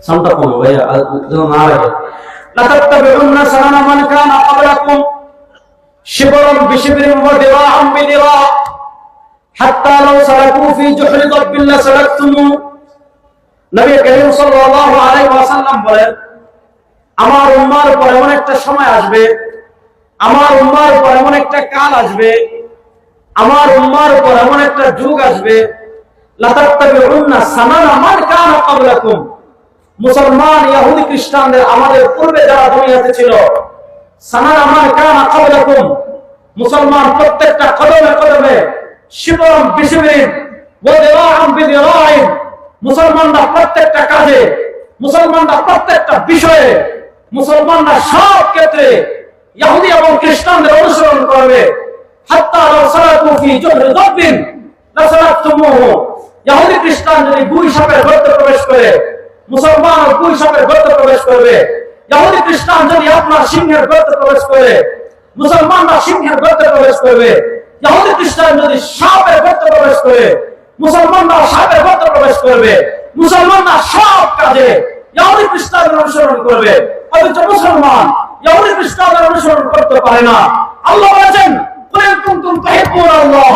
সামটা কোন ভাইয়া না লাগে। লাতাত্তাবিউন্না সানানা মান কানা ক্বাবলাকুম শিবরান বিশিবরিন ওয়া দিরাআন বিদিরা হাত্তা লাউ সালাকু ফি জুহরি দাব্বিল লাসালাকতুমুহু। নবী করিম সাল্লাল্লাহু আলাইহি ওয়াসাল্লাম বলেন, আমার উম্মার উপর এমন একটা সময় আসবে, আমার উম্মার উপর এমন একটা কাল আসবে, আমার উম্মার উপর এমন একটা যুগ আসবে, লাতাত্তাবিউন্না সানানা মান কানা ক্বাবলাকুম। মুসলমান, ইহুদি, খ্রিস্টানদের আমাদের পূর্বে যারা দুনিয়াতে ছিল, সানানা মান কানা ক্বাবলাকুম, মুসলমান প্রত্যেকটা কদমে কদমে শিবরান বিশিবরিন ওয়া দিরাআন বিদিরাইন, মুসলমানরা প্রত্যেকটা কাজে, মুসলমানরা প্রত্যেকটা বিষয়ে, মুসলমানরা সব ক্ষেত্রে ইহুদি এবং খ্রিস্টানদের অনুসরণ করবে। হাত্তা লাউ সালাকু ফি জুহরি দাব্বিন লাসালাকতুমুহু। ইহুদি খ্রিস্টান যদি দুই সাপের গর্তে প্রবেশ করে, মুসলমান পুঁই সাপের গর্তে প্রবেশ করবে, ইহুদি খ্রিস্টান যদি আপনার সিংহের গর্তে প্রবেশ করে, মুসলমানরা সিংহের গর্তে প্রবেশ করবে। ইহুদি খ্রিস্টান যদি সাপের গর্তে প্রবেশ করে, মুসলমানরা সাপের গর্তে প্রবেশ করবে। মুসলমানরা সব কাজে ইহুদি খ্রিস্টানদের অনুসরণ করবে, অথচ মুসলমান ইহুদি খ্রিস্টানদের অনুসরণ করতে পারে না। আল্লাহ বলেছেন, কুল কুনতুম তুহিব্বুনাল্লাহ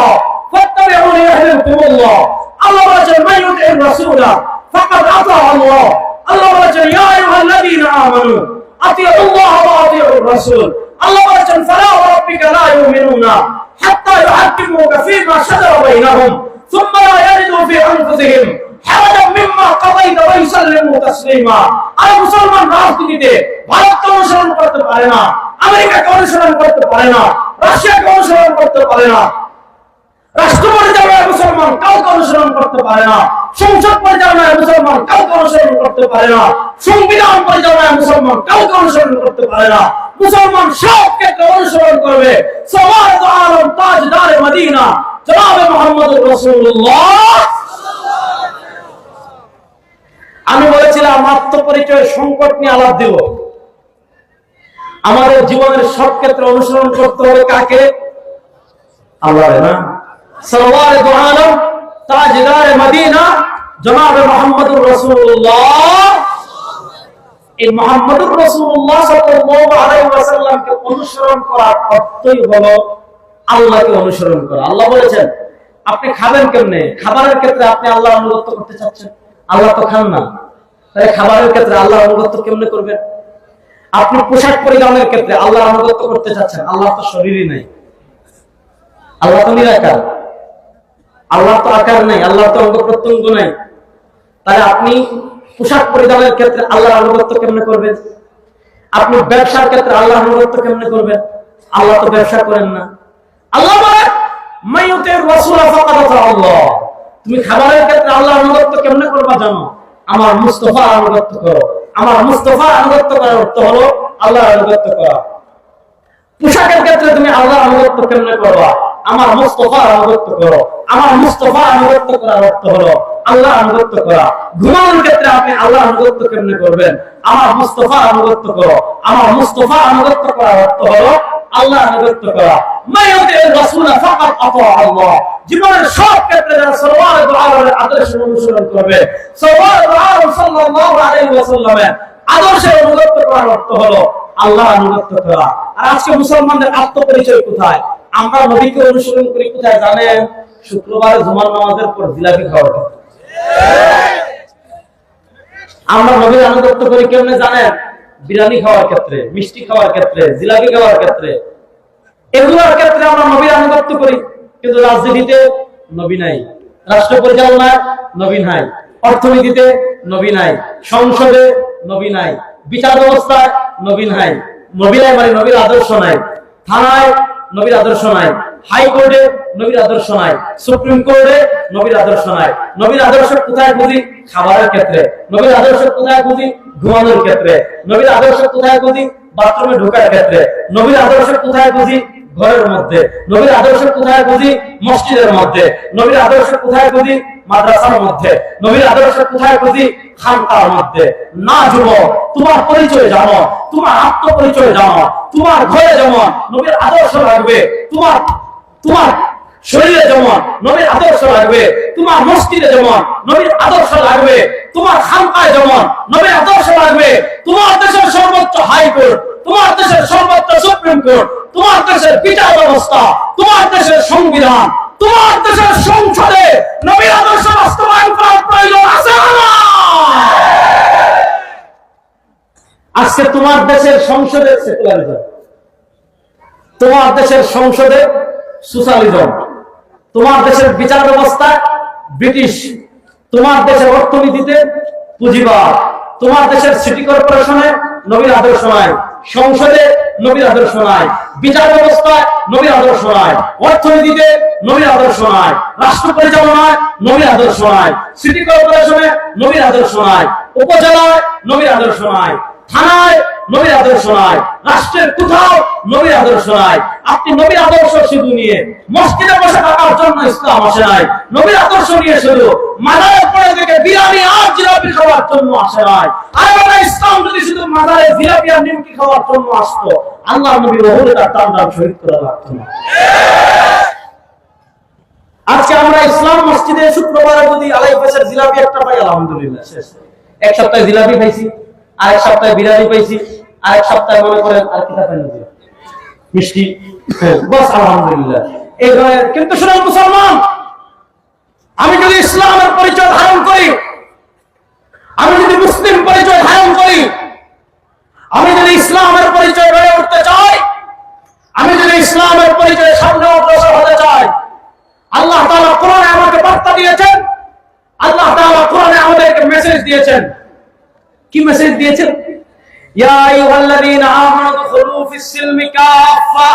ফাত্তাবিউনি ইউহিব্বুকুমুল্লাহ। আল্লাহ বলেছেন, মান ইউতির রাসূলা ফাকাদ আতা আল্লাহ। আল্লাহ বলেছেন, ইয়া আইয়ুহাল্লাযীনা আমানু আতিউল্লাহ ওয়া আতিউর রাসূল। আল্লাহ বলেছেন, ফালা ওয়া রাব্বিকা লা ইউমিনুনা হাত্তা ইউহাক্কিমুকা ফীমা শাজারা বাইনাহুম সুম্মা লা ইয়াজিদু ফী আনফুসিহিম হারাজাম মিম্মা কাযাইতা ওয়া ইউসাল্লিমু তাসলিমা। আর মুসলমান রাজনীতিতে ভারতকে অনুসরণ করতে পারে না, আমেরিকাকে অনুসরণ করতে পারে না, রাশিয়াকে অনুসরণ করতে পারে না, রাষ্ট্র পরিচালনায় মুসলমান কাউকে অনুসরণ করতে পারে না, সংসদ পরিচালনায় মুসলমান কাউকে অনুসরণ করতে পারে না, সংবিধান পরিচালনায় মুসলমান কাউকে অনুসরণ করতে পারে না। মুসলমান সব ক্ষেত্রে অনুসরণ করবে সওয়াদ আলম তাজদার মদিনা জনাবে মুহাম্মদুর রাসূলুল্লাহ। আমি বলেছিলাম আত্মপরিচয়ের সংকট নিয়ে আলাপ দেব। আমাদের জীবনের সব ক্ষেত্রে অনুসরণ করতে হবে কাকে? আল্লাহ না, সওয়াদ আলম তাজদার মদিনা জনাবে মুহাম্মদুর রাসূলুল্লাহ। এই মুহাম্মদুর রাসূলুল্লাহ সাল্লাল্লাহু আলাইহি ওয়াসাল্লামকে অনুসরণ করার অর্থই হলো আল্লাহকে অনুসরণ করা। আল্লাহ বলেছেন, আপনি খাবেন কেমনে? খাবারের ক্ষেত্রে আপনি আল্লাহর আনুগত্য করতে চাচ্ছেন, আল্লাহ তো খান না, তাহলে খাবারের ক্ষেত্রে আল্লাহর আনুগত্য কেমনে করবেন? আপনি পোশাক পরিধানের ক্ষেত্রে আল্লাহর আনুগত্য করতে চাচ্ছেন, আল্লাহ তো শরীরই নাই, আল্লাহ তো নিরাকার, আল্লাহ তো আকার নাই, আল্লাহ তো অঙ্গ প্রত্যঙ্গ নাই, তাহলে আপনি পোশাক পরিধানের ক্ষেত্রে আল্লাহর আনুগত্য কেমনে করবেন? আপনি ব্যবসার ক্ষেত্রে আল্লাহর আনুগত্য কেমনে করবেন? আল্লাহ তো ব্যবসা করেন না। আল্লাহ বলেন, মাইয়ুতির রাসূল ফাকাদ আতা আল্লাহ। তুমি খাবারের ক্ষেত্রে আল্লাহর আনুগত্য কেমনে করবা জানো? আমার মুস্তাফার আনুগত্য করো। আমার মুস্তাফার আনুগত্য করার অর্থ হলো আল্লাহর আনুগত্য করা। পোশাকের ক্ষেত্রে তুমি আল্লাহর আনুগত্য কেমনে করবা? আমার মুস্তাফার আনুগত্য করো। আমার মুস্তাফার আনুগত্য করার অর্থ হলো আল্লাহর আনুগত্য করা। ঘুমানোর ক্ষেত্রে আপনি আল্লাহর আনুগত্য কেমনে করবেন? আমার মুস্তাফার আনুগত্য করো। আমার মুস্তাফার আনুগত্য করার অর্থ হলো আল্লাহর আনুগত্য করা। মাইয়ুতির রাসূল ফাকাদ আতা আল্লাহ। জীবনের সব ক্ষেত্রে যারা সাল্লাল্লাহু আলাইহি আদর্শের অনুসরণ করবে, সাল্লাল্লাহু আলাইহি ওয়াসাল্লামের আদর্শের অনুগত্য করার অর্থ হলো আল্লাহর আনুগত্য করা। আর আজকে মুসলমানদের আত্মপরিচয় কোথায়? আমরা নবীকে অনুসরণ করি কোথায় জানেন? শুক্রবারে জুমার নামাজের পর জিলাপি খাওয়ার ক্ষেত্রে। আমরা নবীর আনুগত্য করি কেমনে জানেন? বিরিয়ানি খাওয়ার ক্ষেত্রে, মিষ্টি খাওয়ার ক্ষেত্রে, জিলাপি খাওয়ার ক্ষেত্রে, এগুলোর ক্ষেত্রে আমরা নবীর আনুগত্য করি। কিন্তু রাজনীতিতে নবী নাই, রাষ্ট্র পরিচালনায় নবী নাই, অর্থনীতিতে নবী নাই, সংসদে নবী নাই, বিচার ব্যবস্থায় নবী নাই। নবী নাই মানে নবীর আদর্শ নাই। থানায় নবীর আদর্শ নাই, হাইকোর্টে নবীর আদর্শ নাই, সুপ্রিম কোর্টে নবীর আদর্শ নাই। নবীর আদর্শ কোথায় খুঁজি? খাবারের ক্ষেত্রে। নবীর আদর্শ কোথায় খুঁজি? ঘুমানোর ক্ষেত্রে। নবীর আদর্শ কোথায় খুঁজি? বাথরুমে ঢোকার ক্ষেত্রে। নবীর আদর্শ কোথায় খুঁজি? ঘরের মধ্যে। নবীর আদর্শ কোথায় খুঁজি? মসজিদের মধ্যে। নবীর আদর্শ কোথায় খুঁজি? মাদ্রাসার মধ্যে। নবীর আদর্শ কোথায় খুঁজি? খানকার মধ্যে। না যুবক, তোমার পরিচয় জানো, তোমার আত্মপরিচয় জানো। তোমার ঘরে যেমন নবীর আদর্শ লাগবে, তোমার শরীরে যেমন নবীর আদর্শ লাগবে, তোমার মসজিদে যেমন নবীর আদর্শ লাগবে, তোমার খানকায় যেমন নবীর আদর্শ লাগবে। তোমার দেশের সর্বোচ্চ হাইকোর্ট, তোমার দেশের সর্বোচ্চ সুপ্রিম কোর্ট, তোমার দেশের বিচার ব্যবস্থা, তোমার দেশের সংবিধান, তোমার দেশের সংসদে নবীর আদর্শ বাস্তবায়ন করার প্রয়োজন আছে না? আজকে তোমার দেশের সংসদে সেকুলারিজম, তোমার দেশের সংসদে সোশ্যালিজম, তোমার দেশের বিচার ব্যবস্থা ব্রিটিশ, তোমার দেশের অর্থনীতিতে পুঁজিবাদ, তোমার দেশের সিটি কর্পোরেশনে নবীর আদর্শ নাই, সংসদে নবীর আদর্শ নাই, বিচার ব্যবস্থায় নবীর আদর্শ নাই, অর্থনীতিতে নবীর আদর্শ নাই, রাষ্ট্র পরিচালনায় নবীর আদর্শ নাই, সিটি কর্পোরেশনে নবীর আদর্শ নাই, উপজেলায় নবীর আদর্শ নাই, থানায় নবীর আদর্শ নাই, রাষ্ট্রের কোথাও নবীর আদর্শ নাই। আপনি নবীর আদর্শ শুধু নিয়ে মসজিদে বসে থাকার জন্য ইসলাম আসে নাই, নবীর আদর্শ নিয়ে শুধু মাজারের পরে থেকে বিরিয়ানি আর জিলাপি খাওয়ার জন্য আসে নাই। আর ইসলাম যদি শুধু মাজারে জিলাপি আর নিমকি খাওয়ার জন্য আসতো, আল্লাহ নবী ওহুদে তার তান্ডব শহীদ করা লাগতো না। আজকে আমরা ইসলাম মসজিদে শুক্রবারে যদি আলাই ফেসের জিলাপি একটা পাই, আলহামদুলিল্লাহ শেষ। এক সপ্তাহে জিলাপি পাইছি, আরেক সপ্তাহে বিরিয়ানি পাইছি, আরেক সপ্তাহে মনে করেন আর কি পাইনি, মিষ্টি, বস আলহামদুলিল্লাহ। কিন্তু শুনুন মুসলমান, আমি যদি ইসলামের পরিচয় ধারণ করি, আমি যদি মুসলিম পরিচয় ধারণ করি, আমি যদি ইসলামের পরিচয় গড়ে উঠতে চাই, আমি যদি ইসলামের পরিচয়ে সামনে অগ্রসর হতে চাই, আল্লাহ তাআলা কোরআনে আমাকে বার্তা দিয়েছেন, আল্লাহ তাআলা কোরআনে আমাদেরকে মেসেজ দিয়েছেন। কি মেসেজ দিয়েছেন? ইয়া আইয়ুহাল্লাযীনা আমানু দুখুলু ফিস-সিলমি কাফা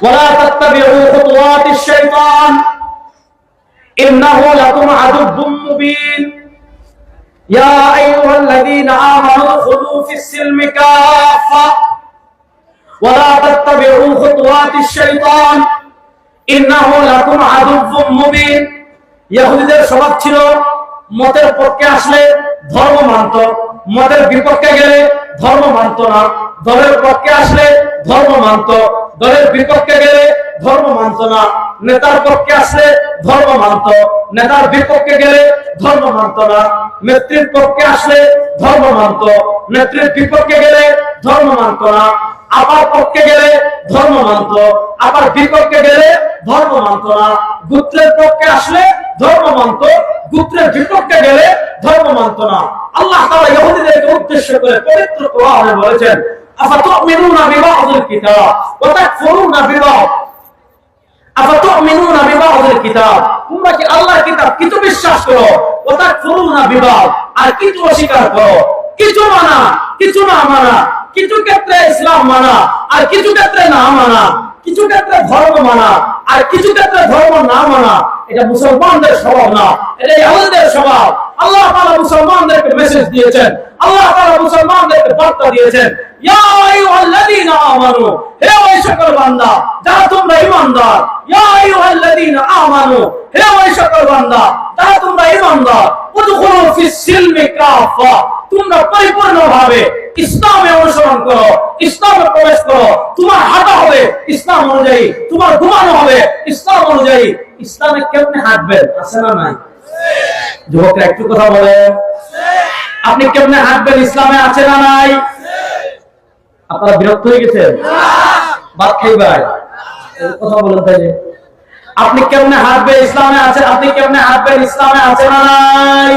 ওয়া লা তাত্তাবিউ খুতুওয়াতিশ শাইতান ইন্নাহু লাকুম আদুউম মুবিন। ইয়া আইয়ুহাল্লাযীনা আমানু দুখুলু ফিস-সিলমি কাফা ওয়া লা তাত্তাবিউ খুতুওয়াতিশ শাইতান ইন্নাহু লাকুম আদুউম মুবিন। ইহুদীদের স্বভাব ছিল মতের পক্ষে আসলে ধর্ম মানত, মতের বিপক্ষে গেলে ধর্ম মানত না। দলের পক্ষে আসলে ধর্ম মানত, দলের বিপক্ষে গেলে ধর্ম মানত না। নেতার পক্ষে আসলে ধর্ম মানত, নেতার বিপক্ষে গেলে ধর্ম মানত না। নেত্রীর পক্ষে আসলে ধর্ম মানত, নেত্রীর বিপক্ষে গেলে ধর্ম মানত না। আবার পক্ষে গেলে ধর্ম মানত, আবার বিপক্ষে গেলে ধর্ম মানত না। গোত্রের পক্ষে আসলে ধর্ম মানত, গোত্রের বিপক্ষে গেলে ধর্ম মানত না। আল্লাহ তাআলা ইহুদীদেরকে উদ্দেশ্য করে পবিত্র কোরআনে বলেছেন, আফাতুমিনুনা বিবাদিল কিতাব ওয়া তাকফুরুনা বিবাদ, আফাতুমিনুনা বিবাদিল কিতাব, তোমরা কি আল্লাহর কিতাব কিছু বিশ্বাস করো, ওয়া তাকফুরুনা বিবাদ, আর কিছু অস্বীকার করো। কিছু মানা, কিছু না মানা, কিছু ক্ষেত্রে ইসলাম মানা আর কিছু ক্ষেত্রে না মানা, কিছু ক্ষেত্রে ধর্ম মানা আর কিছু ক্ষেত্রে ধর্ম না মানা, এটা মুসলমানদের স্বভাব না, এটা ইহুদীদের স্বভাব। আল্লাহ তাআলা মুসলমানদেরকে মেসেজ দিয়েছেন, আল্লাহ তাআলা মুসলমানদেরকে বার্তা দিয়েছেন, ইয়া আইয়ুহাল্লাযীনা আমানু, হে ওই সকল বান্দা যারা তোমরা ঈমানদার, ইয়া আইয়ুহাল্লাযীনা আমানু, হে ওই সকল বান্দা যারা তোমরা ঈমানদার, উদখুলু ফিস-সিলমি কাফা, তোমরা পরিপূর্ণভাবে ইসলামে অনুসরণ করো, ইসলামে প্রবেশ করো। তোমার হাঁটা হবে ইসলাম অনুযায়ী, তোমার ঘুমানো হবে ইসলাম অনুযায়ী। ইসলামে কেমনে হাঁটবেন আছে না নাই? যুবকরা একটু কথা বলেন, আপনি কেমনে হাঁটবেন ইসলামে আছে না নাই? আপনারা বিরক্ত হয়ে গেছেন? ভাত খাইবাই কথা বলেন তাই। আপনি কেমনে হাঁটবেন ইসলামে আছে? আপনি কেমনে হাঁটবেন ইসলামে আছে না নাই?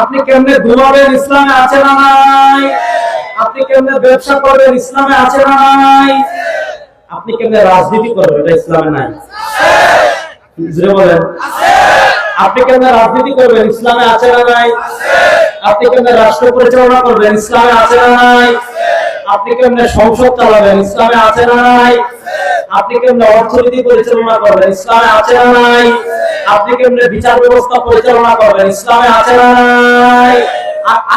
আপনি কেমনে ঘুমাবেন ইসলামে আছে না নাই? আপনি কেমনে ব্যবসা করবেন ইসলামে আছে না নাই? আপনি কেমনে রাজনীতি করবেন এটা ইসলামে নাই? জোরে বলেন। আপনি কেমনে রাজনীতি করবেন ইসলামে আছে না নাই? আপনি কেমনে রাষ্ট্র পরিচালনা করবেন ইসলামে আছে না নাই? আপনি কেমনে সংসদ চালাবেন ইসলামে আছে না নাই? আপনি কেমনে অর্থনীতি পরিচালনা করবেন ইসলামে আছে না নাই? আপনি কেমনে বিচার ব্যবস্থা পরিচালনা করবেন ইসলামে আছে না নাই?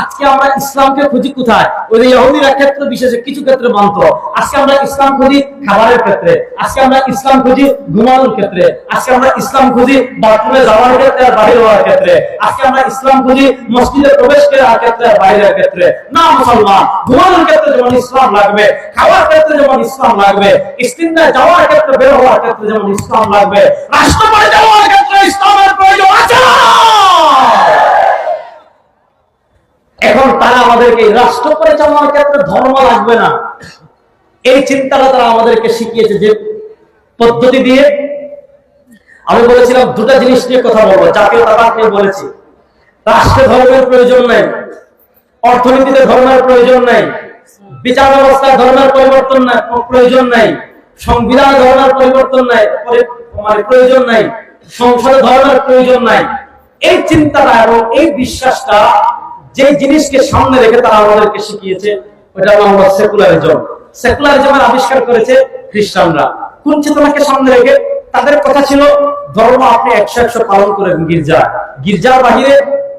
আজকে আমরা ইসলামকে খুঁজি কোথায়? ওই যে ইহুদিরা ক্ষেত্রে বিশেষে কিছু ক্ষেত্রে মানত। আজকে আমরা ইসলাম খুঁজি খাবারের ক্ষেত্রে, আজকে আমরা ইসলাম খুঁজি ঘুমানোর ক্ষেত্রে, আজকে আমরা ইসলাম খুঁজি বাথরুমে যাওয়ার ক্ষেত্রে আর বাইরে হওয়ার ক্ষেত্রে, আজকে আমরা ইসলাম খুঁজি মসজিদে প্রবেশ করার ক্ষেত্রে আর বাইরের ক্ষেত্রে। না মুসলমান, ঘুমানোর ক্ষেত্রে যেমন ইসলাম লাগবে, খাওয়ার ক্ষেত্রে যেমন ইসলাম লাগবে, ইস্তিনজায় যাওয়ার ক্ষেত্রে, বের হওয়ার ক্ষেত্রে যেমন ইসলাম লাগবে, রাষ্ট্র পরিচালনার ক্ষেত্রে ইসলামের প্রয়োজন আছে না? এখন তারা আমাদেরকে রাষ্ট্র পরিচালনার ক্ষেত্রে ধর্ম লাগবে না, এই চিন্তাটা তারা আমাদেরকে শিখিয়েছে যে পদ্ধতি দিয়ে। আমি বলেছিলাম দুটা জিনিস নিয়ে কথা বলবো, জাতীয়তাবাদ নিয়ে বলেছি। রাষ্ট্রে ধর্মের প্রয়োজন নেই, অর্থনীতিতে ধর্মের প্রয়োজন নেই, বিচার ব্যবস্থায় ধর্মের পরিবর্তন প্রয়োজন নেই, সংবিধানে ধর্মের পরিবর্তন নাই মানে প্রয়োজন নাই, সংসদে ধর্মের প্রয়োজন নাই। এই চিন্তাটা এবং এই বিশ্বাসটা যে জিনিসকে সামনে রেখে তারা আমাদেরকে শিখিয়েছে, ওটা হলো সেকুলারিজম। সেকুলারিজমের আবিষ্কার করেছে খ্রিস্টানরা। কোন চেতনাকে সামনে রেখে? তাদের কথা ছিল ধর্ম আপনি 100 পালন করেন গির্জার বাহিরে,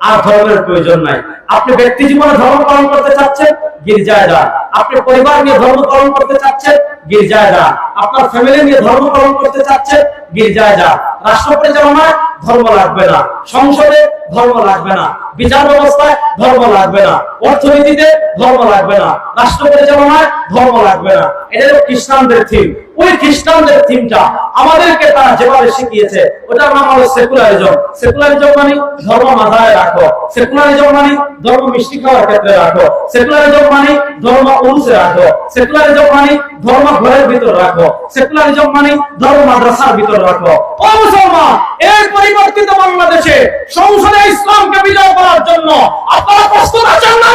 আর ধর্মের প্রয়োজন নাই। আপনি ব্যক্তি জীবনে ধর্ম পালন করতে চাচ্ছেন, গির্জায় যান। আপনি পরিবার নিয়ে ধর্ম পালন করতে চাচ্ছেন, গির্জায় যান। আপনার ফ্যামিলি নিয়ে ধর্ম পালন করতে চাচ্ছেন, গির্জায় যান। রাষ্ট্র পরিচালনায় ধর্ম লাগবে না, সংসদে ধর্ম লাগবে না, বিচার ব্যবস্থায় ধর্ম লাগবে না, অর্থনীতিতে ধর্ম লাগবে না, রাষ্ট্র পরিচালনায় ধর্ম লাগবে না। এটা হলো খ্রিস্টানদের থিম। ওই খ্রিস্টানদের থিমটা আমাদেরকে তারা যেভাবে শিখিয়েছে, ওটার নাম হলো সেকুলারিজম। সেকুলারিজম মানে ধর্ম মাথায় রাখো, সেকুলারিজম মানে ধর্ম মিষ্টি খাওয়ার ক্ষেত্রে রাখো, সেকুলারিজম মানে ধর্ম উরুসে রাখো, সেকুলারিজম মানে ধর্ম ঘরের ভিতর রাখো, সেকুলারিজম মানে ধর্ম মাদ্রাসার ভিতর রাখো। ও মুসলমান, এই পরিবর্তিত বাংলাদেশে সংসদে ইসলামকে বিজয় করার জন্য আপনারা প্রস্তুত আছেন না?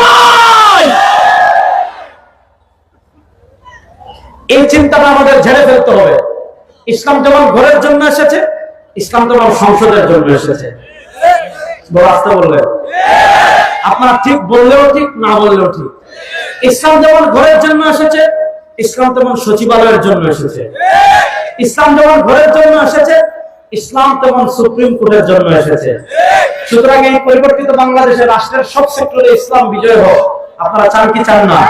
এই চিন্তাটা আমাদের ঝেড়ে ফেলতে হবে। ইসলাম যেমন ঘরের জন্য এসেছে, ইসলাম তেমন সংসদের জন্য এসেছে। বড় আস্তে বললেন, আপনারা ঠিক বললেও ঠিক, না বললেও ঠিক। ইসলাম যেমন ঘরের জন্য এসেছে, ইসলাম তেমন সচিবালয়ের জন্য এসেছে। ইসলাম যেমন ঘরের জন্য এসেছে, ইসলাম তেমন সুপ্রিম কোর্টের জন্য এসেছে। সুতরাং এই পরিবর্তিত বাংলাদেশের রাষ্ট্রের সব সেক্টরে ইসলাম বিজয় হোক। আপনারা চান কি চান না?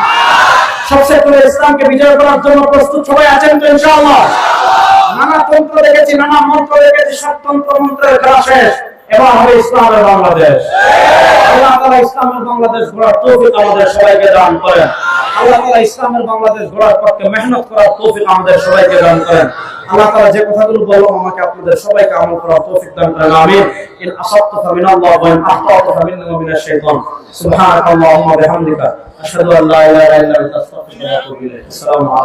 সব সেক্টরে ইসলামকে বিজয় করার জন্য প্রস্তুত সবাই আছেন তো ইনশাআল্লাহ? নানা তন্ত্র দেখেছি, নানা মন্ত্র দেখেছি, সব তন্ত্র মন্ত্রের খেলা শেষ। এবার হবে ইসলামের বাংলাদেশ। আল্লাহ তাআলা ইসলামের বাংলাদেশ গড়ার তৌফিক আমাদের সবাইকে দান করেন। আল্লাহ তাআলা ইসলামের বাংলাদেশ গড়ার পক্ষে মেহনত করার তৌফিক আমাদের সবাইকে দান করেন। আল্লাহ তাআলা যে কথাগুলো বললাম আমাকে আপনাদের সবাইকে আমল করার তৌফিক দান করেন। আমিন। ইন আসাবতু ফামিনাল্লাহ ওয়া ইন আখতাতু ফামিনাশ শাইতান। সুবহানাকাল্লাহুম্মা ওয়া বিহামদিকা আশহাদু আল্লা ইলাহা ইল্লা আনতা আস্তাগফিরুকা ওয়া আতুবু ইলাইক। আসসালামু আলাইকুম।